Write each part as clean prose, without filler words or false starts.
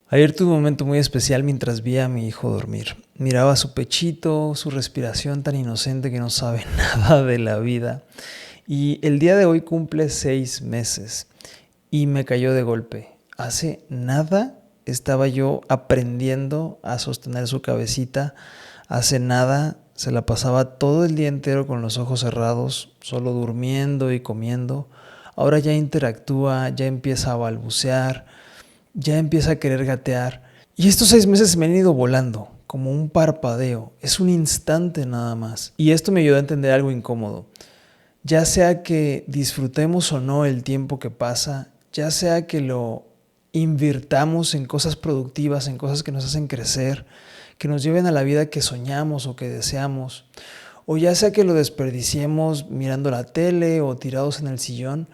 Ayer tuve un momento muy especial mientras vi a mi hijo dormir. Miraba su pechito, su respiración tan inocente que no sabe nada de la vida. Y el día de hoy cumple 6 meses y me cayó de golpe. Hace nada estaba yo aprendiendo a sostener su cabecita. Hace nada se la pasaba todo el día entero con los ojos cerrados, solo durmiendo y comiendo. Ahora ya interactúa, ya empieza a balbucear, ya empieza a querer gatear. Y estos 6 meses se me han ido volando, como un parpadeo. Es un instante nada más. Y esto me ayudó a entender algo incómodo. Ya sea que disfrutemos o no el tiempo que pasa, ya sea que lo invirtamos en cosas productivas, en cosas que nos hacen crecer, que nos lleven a la vida que soñamos o que deseamos, o ya sea que lo desperdiciemos mirando la tele o tirados en el sillón,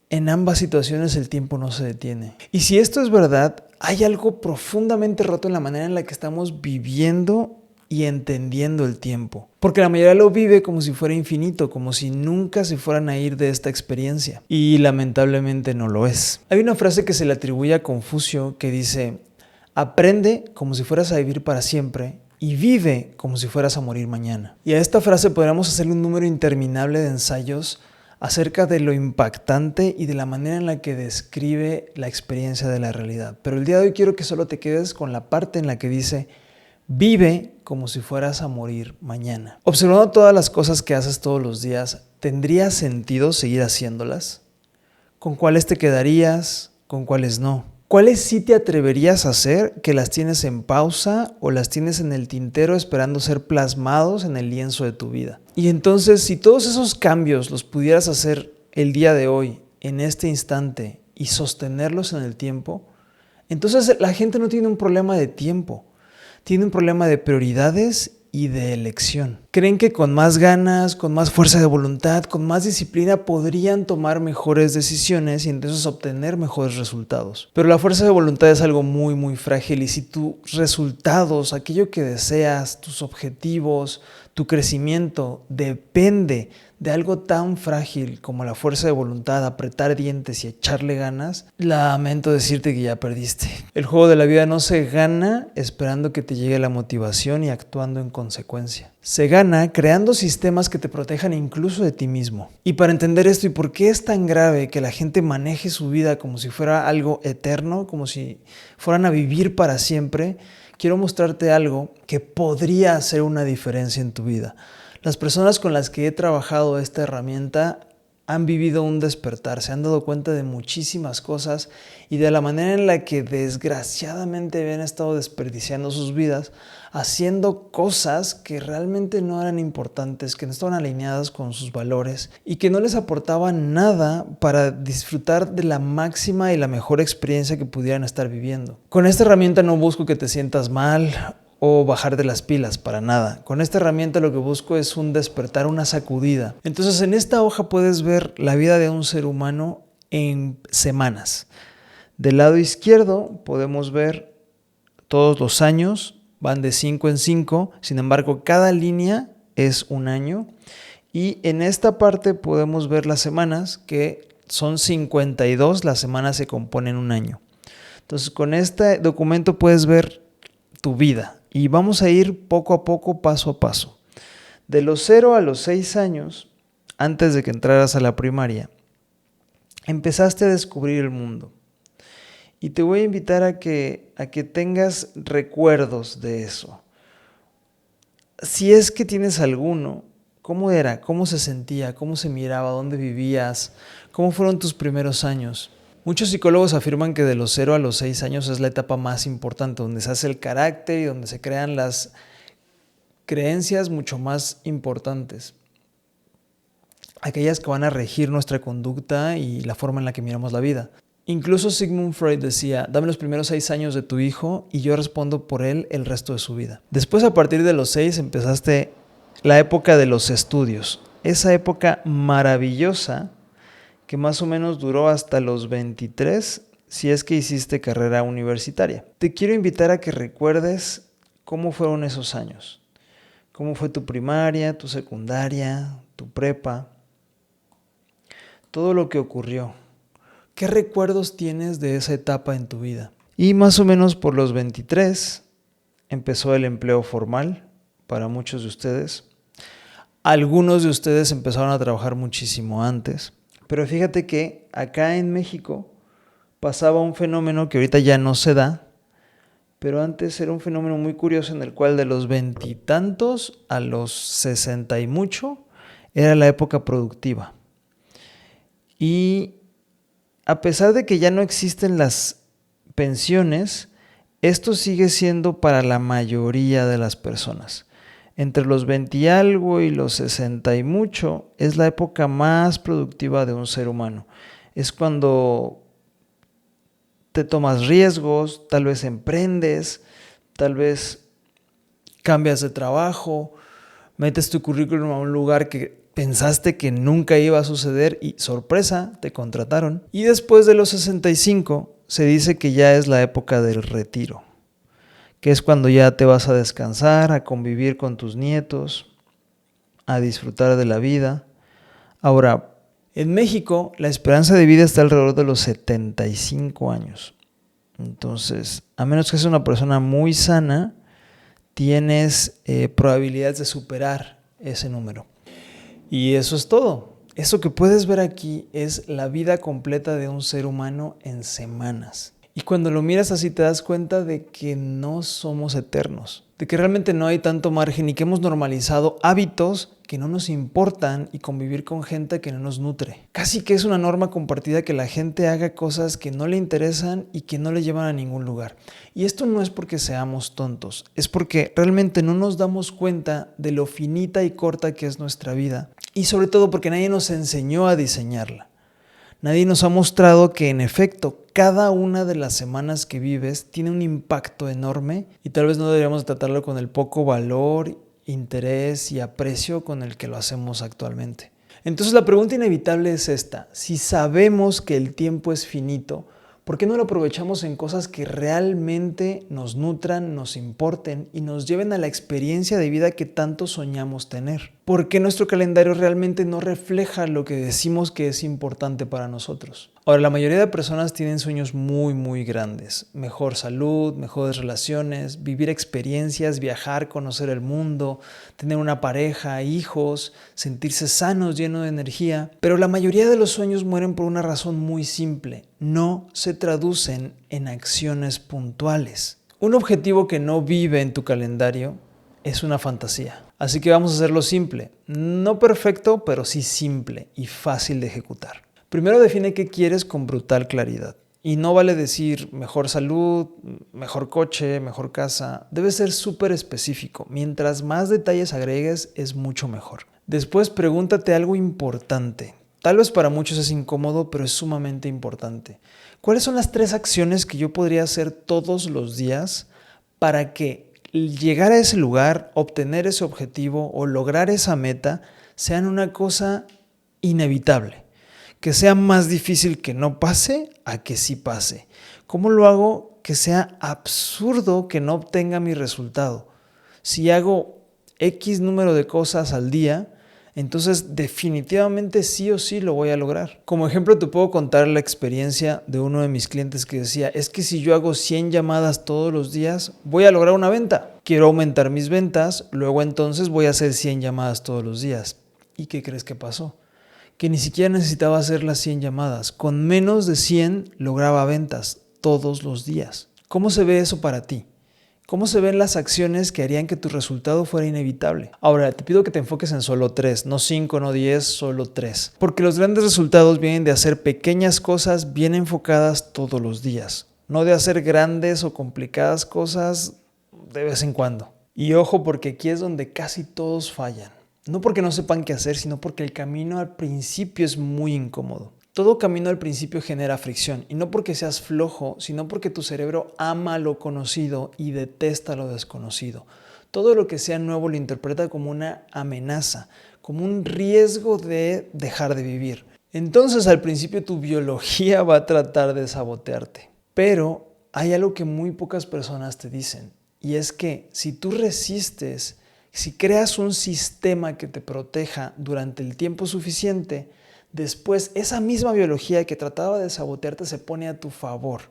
en ambas situaciones el tiempo no se detiene. Y si esto es verdad, hay algo profundamente roto en la manera en la que estamos viviendo y entendiendo el tiempo. Porque la mayoría lo vive como si fuera infinito, como si nunca se fueran a ir de esta experiencia. Y lamentablemente no lo es. Hay una frase que se le atribuye a Confucio que dice: aprende como si fueras a vivir para siempre y vive como si fueras a morir mañana. Y a esta frase podríamos hacerle un número interminable de ensayos acerca de lo impactante y de la manera en la que describe la experiencia de la realidad. Pero el día de hoy quiero que solo te quedes con la parte en la que dice: vive como si fueras a morir mañana. Observando todas las cosas que haces todos los días, ¿tendría sentido seguir haciéndolas? ¿Con cuáles te quedarías? ¿Con cuáles no? ¿Cuáles sí te atreverías a hacer que las tienes en pausa o las tienes en el tintero esperando ser plasmados en el lienzo de tu vida? Y entonces, si todos esos cambios los pudieras hacer el día de hoy, en este instante, y sostenerlos en el tiempo, entonces la gente no tiene un problema de tiempo, tiene un problema de prioridades y de elección. Creen que con más ganas, con más fuerza de voluntad, con más disciplina podrían tomar mejores decisiones y entonces obtener mejores resultados. Pero la fuerza de voluntad es algo muy frágil, y si tus resultados, aquello que deseas, tus objetivos, tu crecimiento depende de algo tan frágil como la fuerza de voluntad, apretar dientes y echarle ganas, lamento decirte que ya perdiste. El juego de la vida no se gana esperando que te llegue la motivación y actuando en consecuencia. Se gana creando sistemas que te protejan incluso de ti mismo. Y para entender esto y por qué es tan grave que la gente maneje su vida como si fuera algo eterno, como si fueran a vivir para siempre, quiero mostrarte algo que podría hacer una diferencia en tu vida. Las personas con las que he trabajado esta herramienta han vivido un despertar, se han dado cuenta de muchísimas cosas y de la manera en la que desgraciadamente habían estado desperdiciando sus vidas haciendo cosas que realmente no eran importantes, que no estaban alineadas con sus valores y que no les aportaban nada para disfrutar de la máxima y la mejor experiencia que pudieran estar viviendo. Con esta herramienta no busco que te sientas mal o bajar de las pilas, para nada. Con esta herramienta lo que busco es un despertar, una sacudida. Entonces en esta hoja puedes ver la vida de un ser humano en semanas. Del lado izquierdo podemos ver todos los años, van de 5 en 5, sin embargo cada línea es un año. Y en esta parte podemos ver las semanas, que son 52, las semanas se componen un año. Entonces con este documento puedes ver tu vida. Y vamos a ir poco a poco, paso a paso. De los 0 a los 6 años, antes de que entraras a la primaria, empezaste a descubrir el mundo. Y te voy a invitar a que tengas recuerdos de eso. Si es que tienes alguno, ¿cómo era? ¿Cómo se sentía? ¿Cómo se miraba? ¿Dónde vivías? ¿Cómo fueron tus primeros años? Muchos psicólogos afirman que de los 0 a los 6 años es la etapa más importante, donde se hace el carácter y donde se crean las creencias mucho más importantes. Aquellas que van a regir nuestra conducta y la forma en la que miramos la vida. Incluso Sigmund Freud decía: dame los primeros 6 años de tu hijo y yo respondo por él el resto de su vida. Después, a partir de los 6, empezaste la época de los estudios. Esa época maravillosa que más o menos duró hasta los 23, si es que hiciste carrera universitaria. Te quiero invitar a que recuerdes cómo fueron esos años. Cómo fue tu primaria, tu secundaria, tu prepa. Todo lo que ocurrió. ¿Qué recuerdos tienes de esa etapa en tu vida? Y más o menos por los 23 empezó el empleo formal para muchos de ustedes. Algunos de ustedes empezaron a trabajar muchísimo antes. Pero fíjate que acá en México pasaba un fenómeno que ahorita ya no se da, pero antes era un fenómeno muy curioso en el cual de los veintitantos a los 60 y mucho era la época productiva. Y a pesar de que ya no existen las pensiones, esto sigue siendo para la mayoría de las personas. Entre los 20 y algo y los 60 y mucho es la época más productiva de un ser humano. Es cuando te tomas riesgos, tal vez emprendes, tal vez cambias de trabajo, metes tu currículum a un lugar que pensaste que nunca iba a suceder y sorpresa, te contrataron. Y después de los 65 se dice que ya es la época del retiro, que es cuando ya te vas a descansar, a convivir con tus nietos, a disfrutar de la vida. Ahora, en México la esperanza de vida está alrededor de los 75 años. Entonces, a menos que seas una persona muy sana, tienes probabilidades de superar ese número. Y eso es todo. Eso que puedes ver aquí es la vida completa de un ser humano en semanas. Y cuando lo miras así te das cuenta de que no somos eternos, de que realmente no hay tanto margen y que hemos normalizado hábitos que no nos importan y convivir con gente que no nos nutre. Casi que es una norma compartida que la gente haga cosas que no le interesan y que no le llevan a ningún lugar. Y esto no es porque seamos tontos, es porque realmente no nos damos cuenta de lo finita y corta que es nuestra vida y sobre todo porque nadie nos enseñó a diseñarla. Nadie nos ha mostrado que en efecto cada una de las semanas que vives tiene un impacto enorme y tal vez no deberíamos tratarlo con el poco valor, interés y aprecio con el que lo hacemos actualmente. Entonces la pregunta inevitable es esta: si sabemos que el tiempo es finito, ¿por qué no lo aprovechamos en cosas que realmente nos nutran, nos importen y nos lleven a la experiencia de vida que tanto soñamos tener? ¿Por qué nuestro calendario realmente no refleja lo que decimos que es importante para nosotros? Ahora, la mayoría de personas tienen sueños muy grandes. Mejor salud, mejores relaciones, vivir experiencias, viajar, conocer el mundo, tener una pareja, hijos, sentirse sanos, llenos de energía. Pero la mayoría de los sueños mueren por una razón muy simple: no se traducen en acciones puntuales. Un objetivo que no vive en tu calendario es una fantasía. Así que vamos a hacerlo simple. No perfecto, pero sí simple y fácil de ejecutar. Primero define qué quieres con brutal claridad. Y no vale decir mejor salud, mejor coche, mejor casa. Debe ser súper específico. Mientras más detalles agregues, es mucho mejor. Después pregúntate algo importante. Tal vez para muchos es incómodo, pero es sumamente importante. ¿Cuáles son las 3 acciones que yo podría hacer todos los días para que llegar a ese lugar, obtener ese objetivo o lograr esa meta sean una cosa inevitable? Que sea más difícil que no pase a que sí pase. ¿Cómo lo hago que sea absurdo que no obtenga mi resultado? Si hago X número de cosas al día, entonces definitivamente sí o sí lo voy a lograr. Como ejemplo te puedo contar la experiencia de uno de mis clientes que decía: es que si yo hago 100 llamadas todos los días, voy a lograr una venta. Quiero aumentar mis ventas, luego entonces voy a hacer 100 llamadas todos los días. ¿Y qué crees que pasó? Que ni siquiera necesitaba hacer las 100 llamadas. Con menos de 100 lograba ventas todos los días. ¿Cómo se ve eso para ti? ¿Cómo se ven las acciones que harían que tu resultado fuera inevitable? Ahora, te pido que te enfoques en solo 3, no 5, no 10, solo 3. Porque los grandes resultados vienen de hacer pequeñas cosas bien enfocadas todos los días. No de hacer grandes o complicadas cosas de vez en cuando. Y ojo, porque aquí es donde casi todos fallan. No porque no sepan qué hacer, sino porque el camino al principio es muy incómodo. Todo camino al principio genera fricción, y no porque seas flojo, sino porque tu cerebro ama lo conocido y detesta lo desconocido. Todo lo que sea nuevo lo interpreta como una amenaza, como un riesgo de dejar de vivir. Entonces al principio tu biología va a tratar de sabotearte. Pero hay algo que muy pocas personas te dicen, y es que si tú resistes, si creas un sistema que te proteja durante el tiempo suficiente, después esa misma biología que trataba de sabotearte se pone a tu favor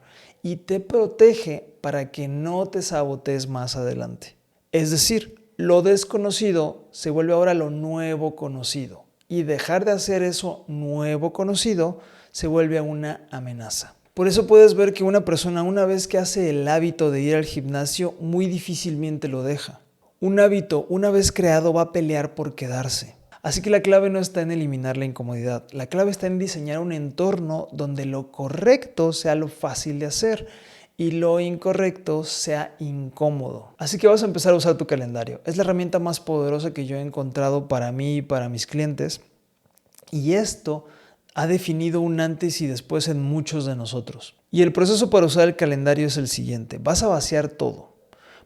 y te protege para que no te sabotees más adelante. Es decir, lo desconocido se vuelve ahora lo nuevo conocido y dejar de hacer eso nuevo conocido se vuelve una amenaza. Por eso puedes ver que una persona, una vez que hace el hábito de ir al gimnasio, muy difícilmente lo deja. Un hábito, una vez creado, va a pelear por quedarse. Así que la clave no está en eliminar la incomodidad. La clave está en diseñar un entorno donde lo correcto sea lo fácil de hacer y lo incorrecto sea incómodo. Así que vas a empezar a usar tu calendario. Es la herramienta más poderosa que yo he encontrado para mí y para mis clientes. Y esto ha definido un antes y después en muchos de nosotros. Y el proceso para usar el calendario es el siguiente. Vas a vaciar todo.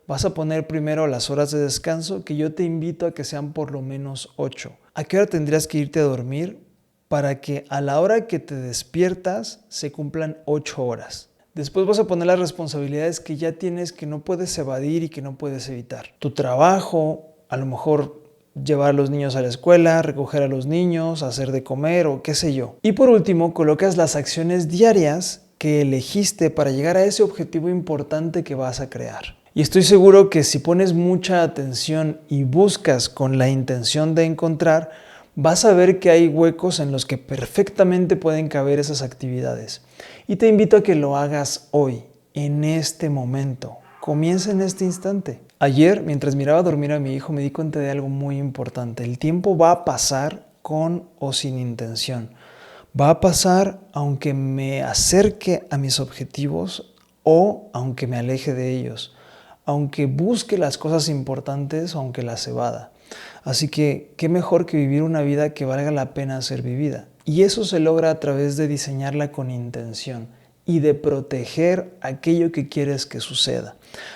Vas a poner primero las horas de descanso, que yo te invito a que sean por lo menos 8. ¿A qué hora tendrías que irte a dormir para que a la hora que te despiertas se cumplan 8 horas? Después vas a poner las responsabilidades que ya tienes, que no puedes evadir y que no puedes evitar. Tu trabajo, a lo mejor llevar a los niños a la escuela, recoger a los niños, hacer de comer o qué sé yo. Y por último, colocas las acciones diarias que elegiste para llegar a ese objetivo importante que vas a crear. Y estoy seguro que si pones mucha atención y buscas con la intención de encontrar, vas a ver que hay huecos en los que perfectamente pueden caber esas actividades. Y te invito a que lo hagas hoy, en este momento. Comienza en este instante. Ayer, mientras miraba dormir a mi hijo, me di cuenta de algo muy importante. El tiempo va a pasar con o sin intención. Va a pasar aunque me acerque a mis objetivos o aunque me aleje de ellos. Aunque busque las cosas importantes o aunque las evada. Así que, ¿qué mejor que vivir una vida que valga la pena ser vivida? Y eso se logra a través de diseñarla con intención y de proteger aquello que quieres que suceda.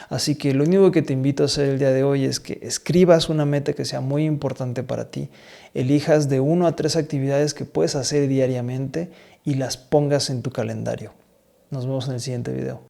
Así que lo único que te invito a hacer el día de hoy es que escribas una meta que sea muy importante para ti, elijas de 1 a 3 actividades que puedes hacer diariamente y las pongas en tu calendario. Nos vemos en el siguiente video.